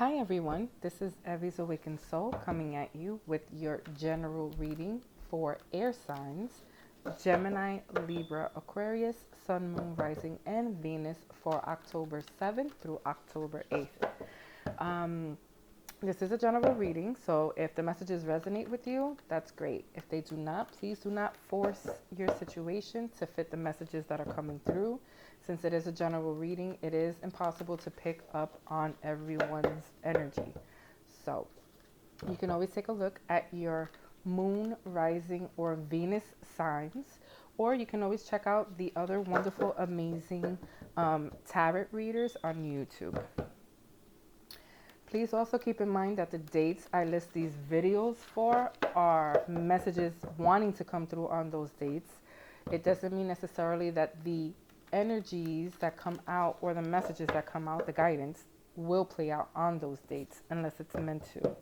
Hi everyone, this is Evie's Awakened Soul coming at you with your general reading for air signs Gemini, Libra, Aquarius, Sun, Moon, Rising, and Venus for October 7th through October 8th. This is a general reading, so if the messages resonate with you, that's great. If they do not, please do not force your situation to fit the messages that are coming through. Since it is a general reading, it is impossible to pick up on everyone's energy. So you can always take a look at your moon, rising, or Venus signs, or you can always check out the other wonderful, amazing tarot readers on YouTube. Please also keep in mind that the dates I list these videos for are messages wanting to come through on those dates. It doesn't mean necessarily that the energies that come out or the messages that come out, the guidance, will play out on those dates unless it's meant to.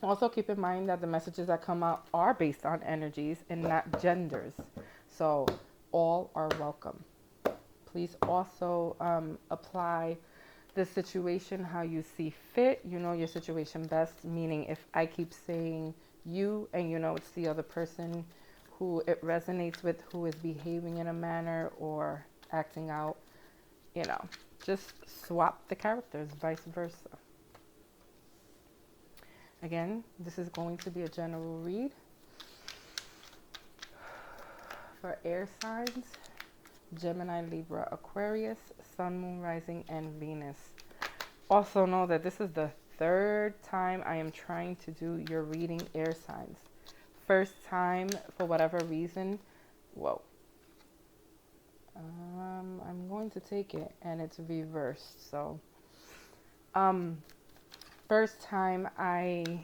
Also keep in mind that the messages that come out are based on energies and not genders. So all are welcome. Please also apply the situation how you see fit. You know your situation best, meaning if I keep saying you and you know it's the other person who it resonates with, who is behaving in a manner or acting out, just swap the characters, vice versa. Again, this is going to be a general read for air signs Gemini, Libra, Aquarius, Sun, Moon, Rising, and Venus. Also know that this is the third time I am trying to do your reading air signs. First time, for whatever reason, I'm going to take it and it's reversed. So, first time I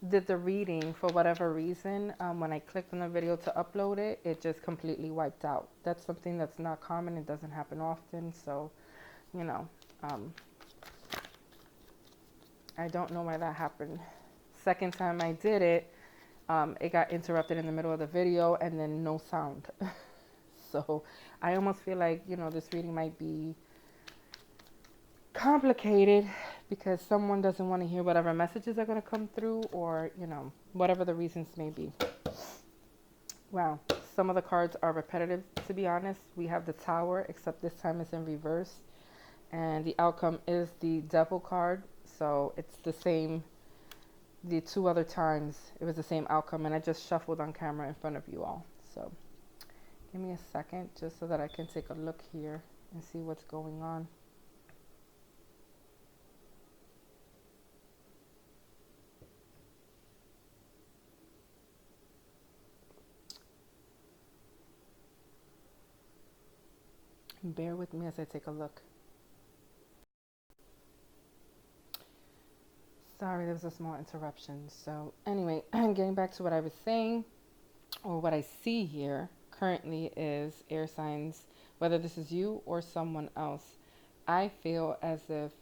did the reading, for whatever reason, when I clicked on the video to upload it, it just completely wiped out. That's something that's not common. It doesn't happen often. So, I don't know why that happened. Second time I did it, it got interrupted in the middle of the video and then no sound. So I almost feel like, this reading might be complicated because someone doesn't want to hear whatever messages are going to come through or, whatever the reasons may be. Wow. Some of the cards are repetitive, to be honest. We have the Tower, except this time it's in reverse. And the outcome is the Devil card. So it's the same. The two other times it was the same outcome. And I just shuffled on camera in front of you all. So give me a second just so that I can take a look here and see what's going on. Bear with me as I take a look. Sorry, there was a small interruption. So anyway, getting back to what I was saying, or what I see here currently is air signs, whether this is you or someone else. I feel as if,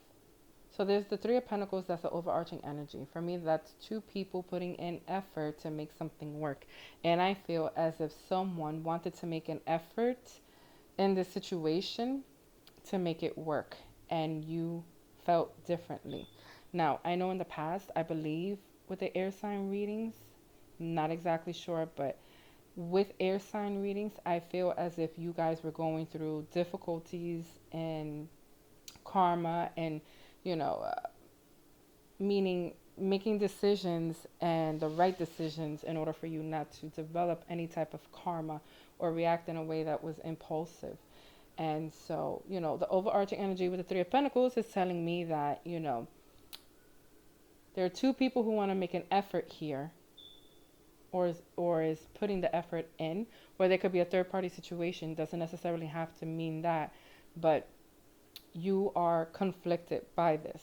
so there's the Three of Pentacles, that's the overarching energy. For me, that's two people putting in effort to make something work. And I feel as if someone wanted to make an effort in this situation to make it work, and you felt differently. Now, I know in the past, I believe with the air sign readings, not exactly sure, but with air sign readings, I feel as if you guys were going through difficulties and karma and, meaning making decisions and the right decisions in order for you not to develop any type of karma or react in a way that was impulsive. And so, the overarching energy with the Three of Pentacles is telling me that, there are two people who want to make an effort here, or is putting the effort in, or there could be a third party situation. Doesn't necessarily have to mean that, but you are conflicted by this.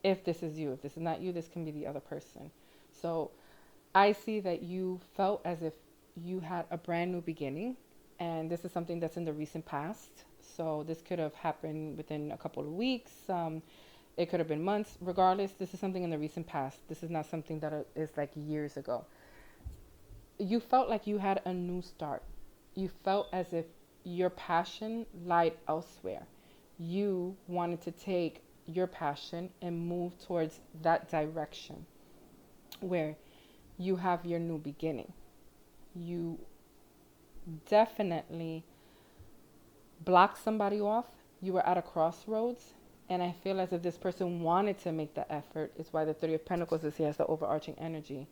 If this is you, if this is not you, this can be the other person. So I see that you felt as if you had a brand new beginning, and this is something that's in the recent past. So this could have happened within a couple of weeks. It could have been months. Regardless, this is something in the recent past. This is not something that is like years ago. You felt like you had a new start. You felt as if your passion lied elsewhere. you wanted to take your passion and move towards that direction where you have your new beginning. You definitely blocked somebody off. You were at a crossroads. And I feel as if this person wanted to make the effort. It's why the Three of Pentacles is here as the overarching energy.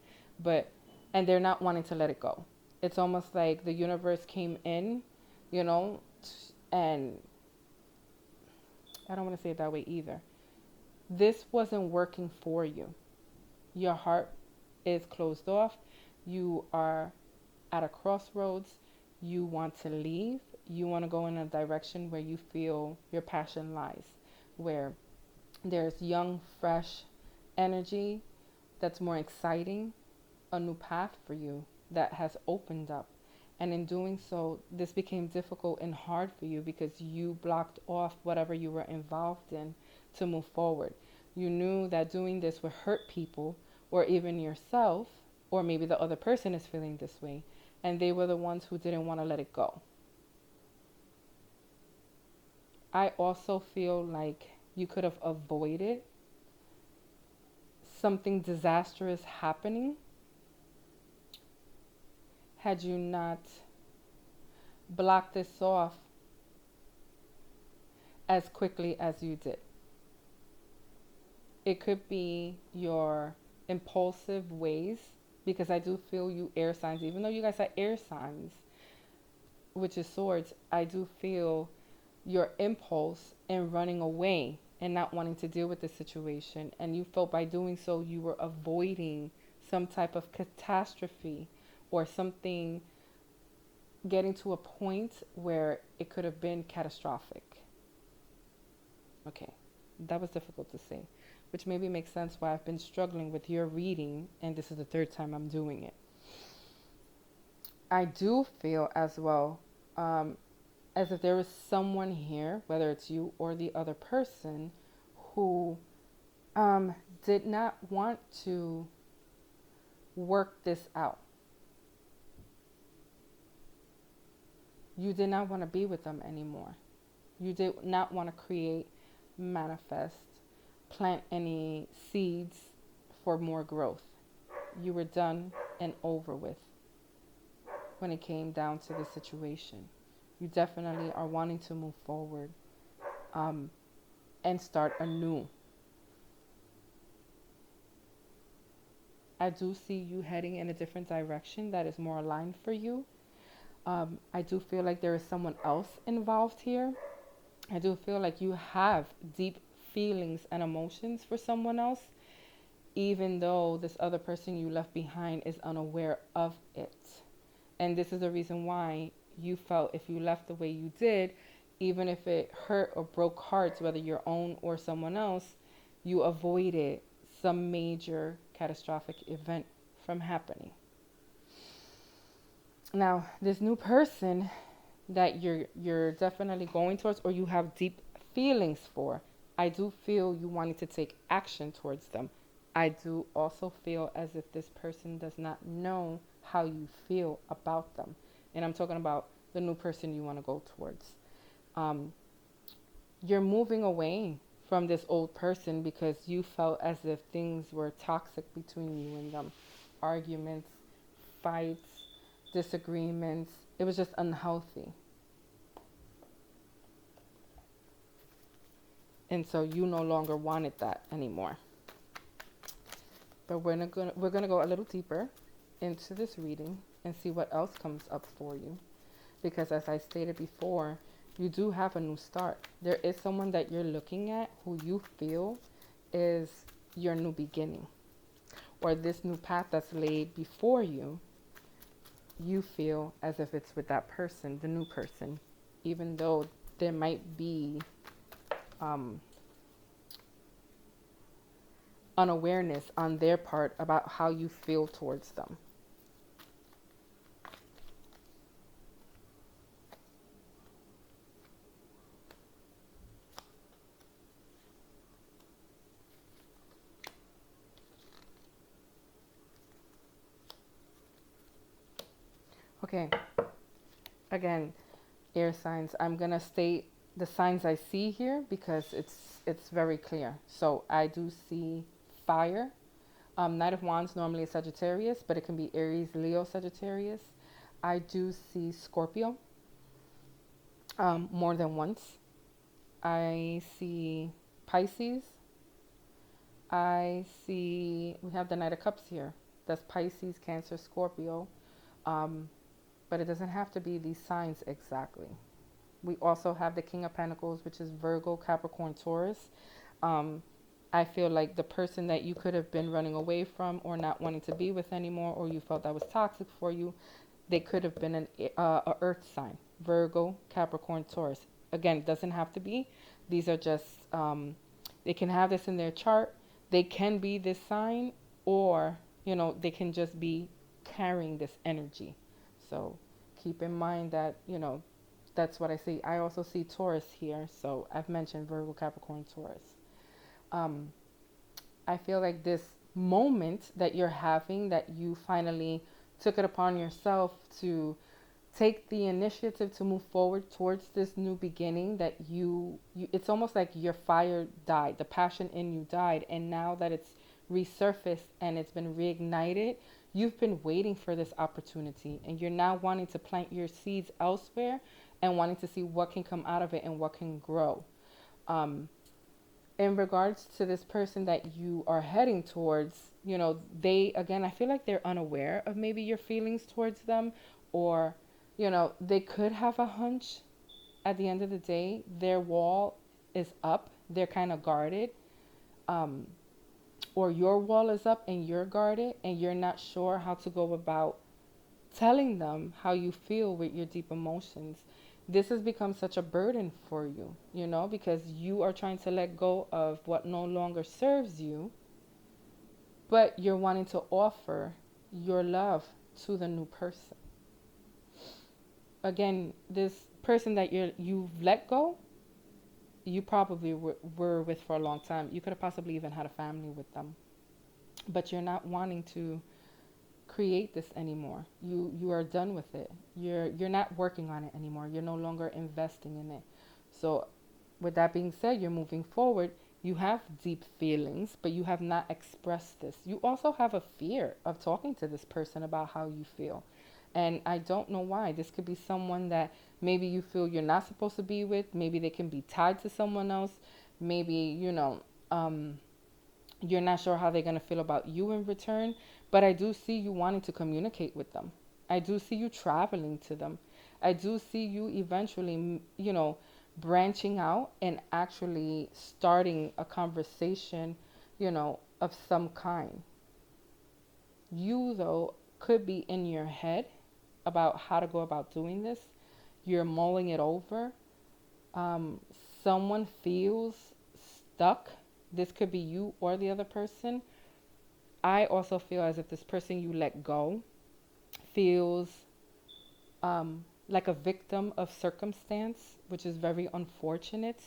And they're not wanting to let it go. It's almost like the universe came in, you know, and I don't want to say it that way either. This wasn't working for you. Your heart is closed off. You are at a crossroads. You want to leave. You want to go in a direction where you feel your passion lies, where there's young, fresh energy that's more exciting, a new path for you that has opened up. And in doing so, this became difficult and hard for you because you blocked off whatever you were involved in to move forward. You knew that doing this would hurt people or even yourself, or maybe the other person is feeling this way, and they were the ones who didn't want to let it go. I also feel like you could have avoided something disastrous happening had you not blocked this off as quickly as you did. It could be your impulsive ways, because I do feel you air signs, even though you guys are air signs, which is swords, I do feel your impulse in running away and not wanting to deal with the situation. And you felt by doing so, you were avoiding some type of catastrophe or something getting to a point where it could have been catastrophic. Okay, that was difficult to say, which maybe makes sense why I've been struggling with your reading, and this is the third time I'm doing it. I do feel as well as if there was someone here, whether it's you or the other person, who did not want to work this out. You did not want to be with them anymore. You did not want to create, manifest, plant any seeds for more growth. You were done and over with when it came down to the situation. You definitely are wanting to move forward and start anew. I do see you heading in a different direction that is more aligned for you. I do feel like there is someone else involved here. I do feel like you have deep feelings and emotions for someone else, even though this other person you left behind is unaware of it. And this is the reason why you felt if you left the way you did, even if it hurt or broke hearts, whether your own or someone else, you avoided some major catastrophic event from happening. Now, this new person that you're definitely going towards, or you have deep feelings for, I do feel you wanting to take action towards them. I do also feel as if this person does not know how you feel about them. And I'm talking about the new person you want to go towards. You're moving away from this old person because you felt as if things were toxic between you and them. Arguments, fights, disagreements. It was just unhealthy. And so you no longer wanted that anymore. But we're gonna go a little deeper into this reading and see what else comes up for you. Because as I stated before, you do have a new start. There is someone that you're looking at who you feel is your new beginning. Or this new path that's laid before you, you feel as if it's with that person, the new person, even though there might be unawareness on their part about how you feel towards them. Okay, again, air signs, I'm going to state the signs I see here because it's very clear. So I do see fire. Knight of Wands normally is Sagittarius, but it can be Aries, Leo, Sagittarius. I do see Scorpio more than once. I see Pisces. I see, we have the Knight of Cups here. That's Pisces, Cancer, Scorpio. But it doesn't have to be these signs exactly. We also have the King of Pentacles, which is Virgo, Capricorn, Taurus. I feel like the person that you could have been running away from or not wanting to be with anymore, or you felt that was toxic for you, they could have been a earth sign. Virgo, Capricorn, Taurus. Again, it doesn't have to be. These are just, they can have this in their chart. They can be this sign, or, they can just be carrying this energy. So keep in mind that, that's what I see. I also see Taurus here. So I've mentioned Virgo, Capricorn, Taurus. I feel like this moment that you're having, that you finally took it upon yourself to take the initiative to move forward towards this new beginning, that you it's almost like your fire died, the passion in you died, and now that it's resurfaced and it's been reignited, you've been waiting for this opportunity, and you're now wanting to plant your seeds elsewhere and wanting to see what can come out of it and what can grow. In regards to this person that you are heading towards, they, again, I feel like they're unaware of maybe your feelings towards them, or, they could have a hunch. At the end of the day, their wall is up. They're kind of guarded. Or your wall is up and you're guarded, and you're not sure how to go about telling them how you feel with your deep emotions. This has become such a burden for you, because you are trying to let go of what no longer serves you, but you're wanting to offer your love to the new person. Again, this person that you've let go, you probably were with for a long time. You could have possibly even had a family with them, but you're not wanting to create this anymore. You are done with it. You're not working on it anymore. You're no longer investing in it. So with that being said, you're moving forward. You have deep feelings, but you have not expressed this. You also have a fear of talking to this person about how you feel. And I don't know why. This could be someone that maybe you feel you're not supposed to be with. Maybe they can be tied to someone else. Maybe, you're not sure how they're going to feel about you in return. But I do see you wanting to communicate with them. I do see you traveling to them. I do see you eventually, branching out and actually starting a conversation, of some kind. You, though, could be in your head about how to go about doing this. You're mulling it over. Someone feels stuck. This could be you or the other person. I also feel as if this person you let go feels like a victim of circumstance, which is very unfortunate,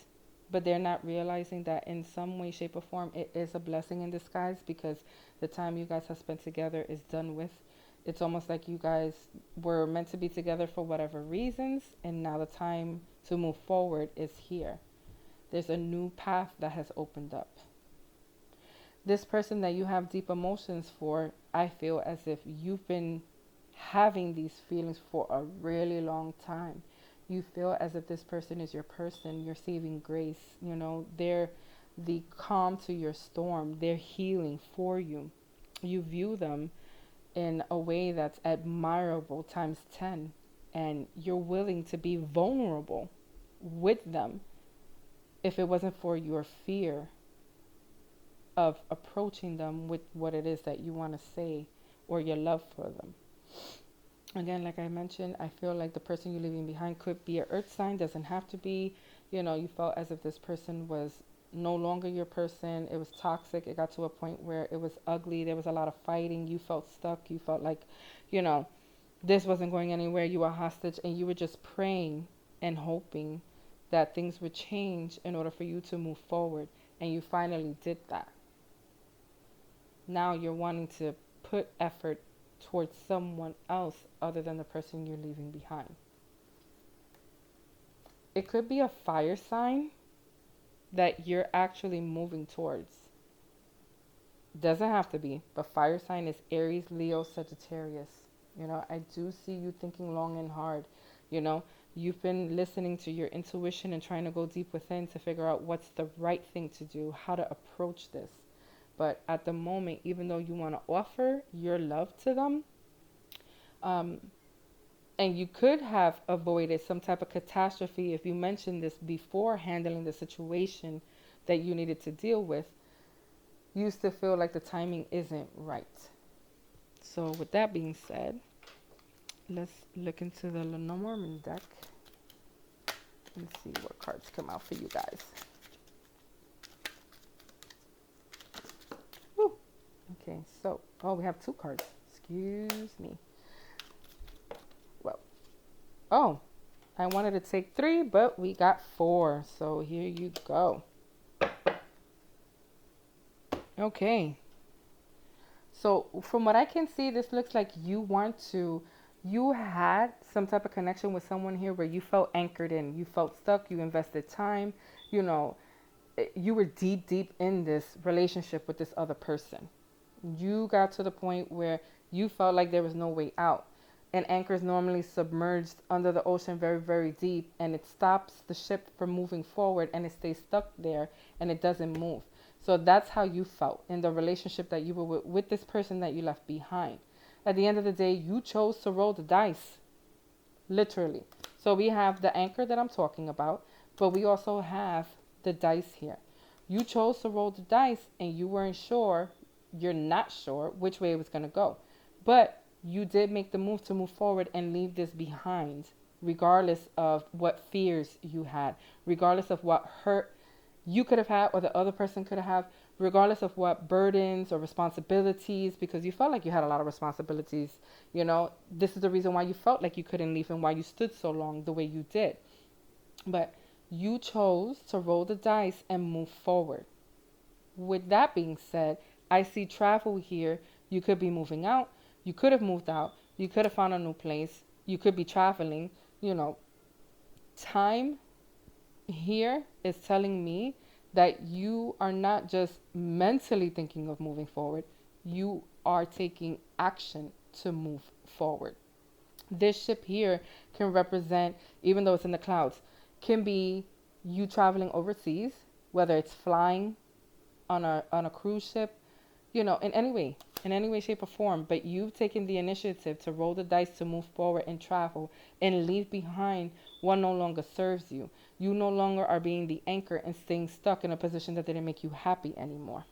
but they're not realizing that in some way, shape, or form, it is a blessing in disguise, because the time you guys have spent together is done with. It's almost like you guys were meant to be together for whatever reasons, and now the time to move forward is here. There's a new path that has opened up. This person that you have deep emotions for, I feel as if you've been having these feelings for a really long time. You feel as if this person is your person, your saving grace. They're the calm to your storm. They're healing for you. You view them in a way that's admirable times 10, and you're willing to be vulnerable with them if it wasn't for your fear of approaching them with what it is that you want to say, or your love for them. Again, like I mentioned, I feel like the person you're leaving behind could be an earth sign, doesn't have to be. You felt as if this person was no longer your person. It was toxic. It got to a point where it was ugly. There was a lot of fighting. You felt stuck. You felt like, this wasn't going anywhere. You were hostage, and you were just praying and hoping that things would change in order for you to move forward. And you finally did that. Now you're wanting to put effort towards someone else other than the person you're leaving behind. it could be a fire sign that you're actually moving towards. Doesn't have to be, but fire sign is Aries, Leo, Sagittarius. I do see you thinking long and hard. You know, you've been listening to your intuition and trying to go deep within to figure out what's the right thing to do, how to approach this. But at the moment, even though you want to offer your love to them, um, and you could have avoided some type of catastrophe if you mentioned this before handling the situation that you needed to deal with, you still feel like the timing isn't right. So with that being said, let's look into the Lenormand deck and see what cards come out for you guys. Woo. Okay, so, we have 2 cards. Excuse me. Well, I wanted to take 3, but we got 4. So here you go. Okay. So from what I can see, this looks like you had some type of connection with someone here where you felt anchored in, you felt stuck, you invested time, you were deep in this relationship with this other person. You got to the point where you felt like there was no way out. An anchor is normally submerged under the ocean very, very deep, and it stops the ship from moving forward, and it stays stuck there and it doesn't move. So that's how you felt in the relationship that you were with this person that you left behind. At the end of the day, you chose to roll the dice, literally. So we have the anchor that I'm talking about, but we also have the dice here. You chose to roll the dice and you weren't sure, you're not sure which way it was going to go. But you did make the move to move forward and leave this behind, regardless of what fears you had, regardless of what hurt you could have had or the other person could have, regardless of what burdens or responsibilities, because you felt like you had a lot of responsibilities. This is the reason why you felt like you couldn't leave and why you stood so long the way you did. But you chose to roll the dice and move forward. With that being said, I see travel here. You could be moving out. You could have moved out. You could have found a new place. You could be traveling. Time here is telling me that you are not just mentally thinking of moving forward. You are taking action to move forward. This ship here can represent, even though it's in the clouds, can be you traveling overseas, whether it's flying on a cruise ship, in any way, shape, or form. But you've taken the initiative to roll the dice to move forward and travel and leave behind what no longer serves you. You no longer are being the anchor and staying stuck in a position that didn't make you happy anymore.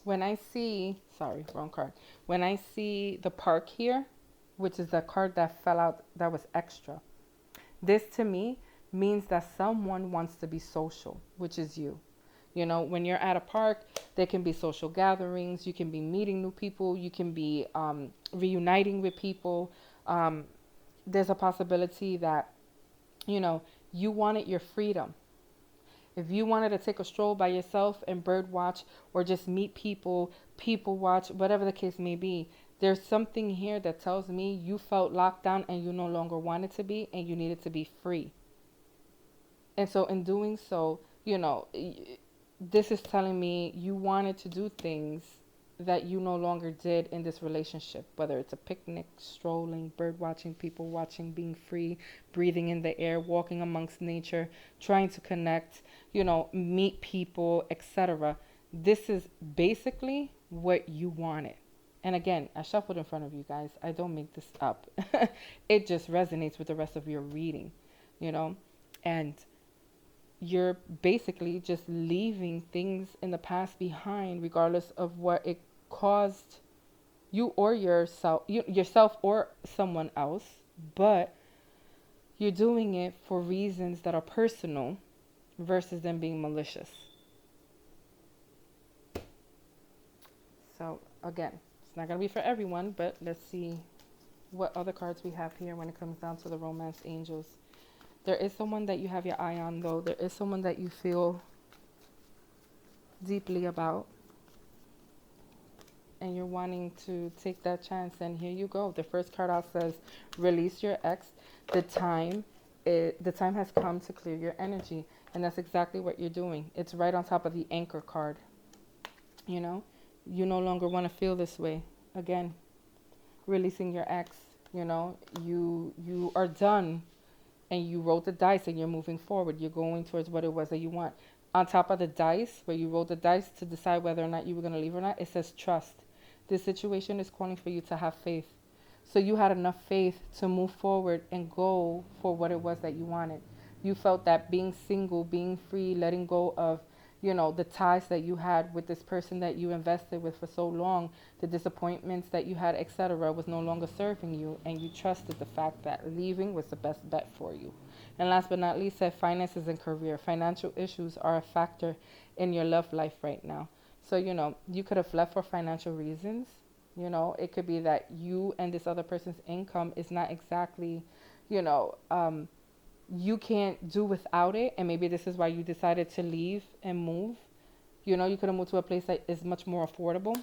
When I see, sorry, wrong card. When I see the park here, which is the card that fell out that was extra, this to me means that someone wants to be social, which is you. When you're at a park, there can be social gatherings. You can be meeting new people. You can be reuniting with people. There's a possibility that, you wanted your freedom. If you wanted to take a stroll by yourself and bird watch or just meet people watch, whatever the case may be, there's something here that tells me you felt locked down and you no longer wanted to be and you needed to be free. And so in doing so, this is telling me you wanted to do things that you no longer did in this relationship, whether it's a picnic, strolling, bird watching, people watching, being free, breathing in the air, walking amongst nature, trying to connect, meet people, etc. This is basically what you wanted. And again, I shuffled in front of you guys. I don't make this up. It just resonates with the rest of your reading, and you're basically just leaving things in the past behind, regardless of what it caused you or yourself or someone else. But you're doing it for reasons that are personal versus them being malicious. So again, it's not going to be for everyone, but let's see what other cards we have here when it comes down to the romance angels. There is someone that you have your eye on, though. There is someone that you feel deeply about. and you're wanting to take that chance, and here you go. The first card out says release your ex. The time the time has come to clear your energy, and that's exactly what you're doing. It's right on top of the anchor card. You know, you no longer want to feel this way again. Releasing your ex, you know, you are done, and you rolled the dice and you're moving forward. You're going towards what it was that you want. On top of the dice, where you rolled the dice to decide whether or not you were going to leave or not, it says trust. This situation is calling for you to have faith. So you had enough faith to move forward and go for what it was that you wanted. You felt that being single, being free, letting go of, you know, the ties that you had with this person that you invested with for so long, the disappointments that you had, etc., was no longer serving you, and you trusted the fact that leaving was the best bet for you. And last but not least, said finances and career. Financial issues are a factor in your love life right now. So, you know, you could have left for financial reasons. You know, it could be that you and this other person's income is not exactly, you know, you can't do without it. And maybe this is why you decided to leave and move. You know, you could have moved to a place that is much more affordable.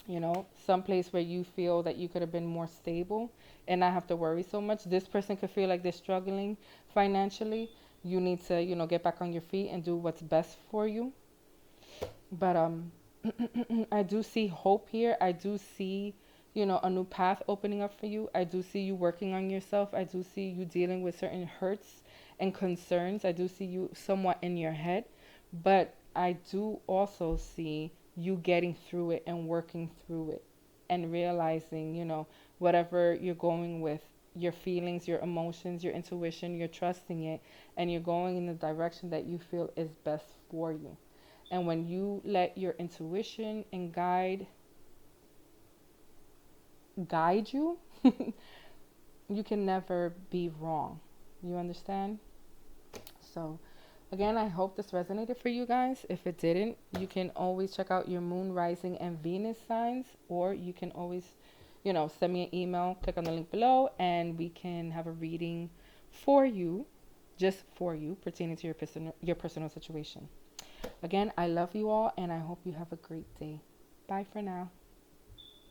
You know, some place where you feel that you could have been more stable and not have to worry so much. This person could feel like they're struggling financially. You need to, you know, get back on your feet and do what's best for you. But I do see hope here. I do see, you know, a new path opening up for you. I do see you working on yourself. I do see you dealing with certain hurts and concerns. I do see you somewhat in your head, but I do also see you getting through it and working through it and realizing, you know, whatever you're going with, your feelings, your emotions, your intuition, you're trusting it, and you're going in the direction that you feel is best for you. And when you let your intuition and guide you, you can never be wrong. You understand? So, again, I hope this resonated for you guys. If it didn't, you can always check out your moon, rising, and Venus signs, or you can always, you know, send me an email, click on the link below, and we can have a reading for you, just for you, pertaining to your personal situation. Again, I love you all, and I hope you have a great day. Bye for now.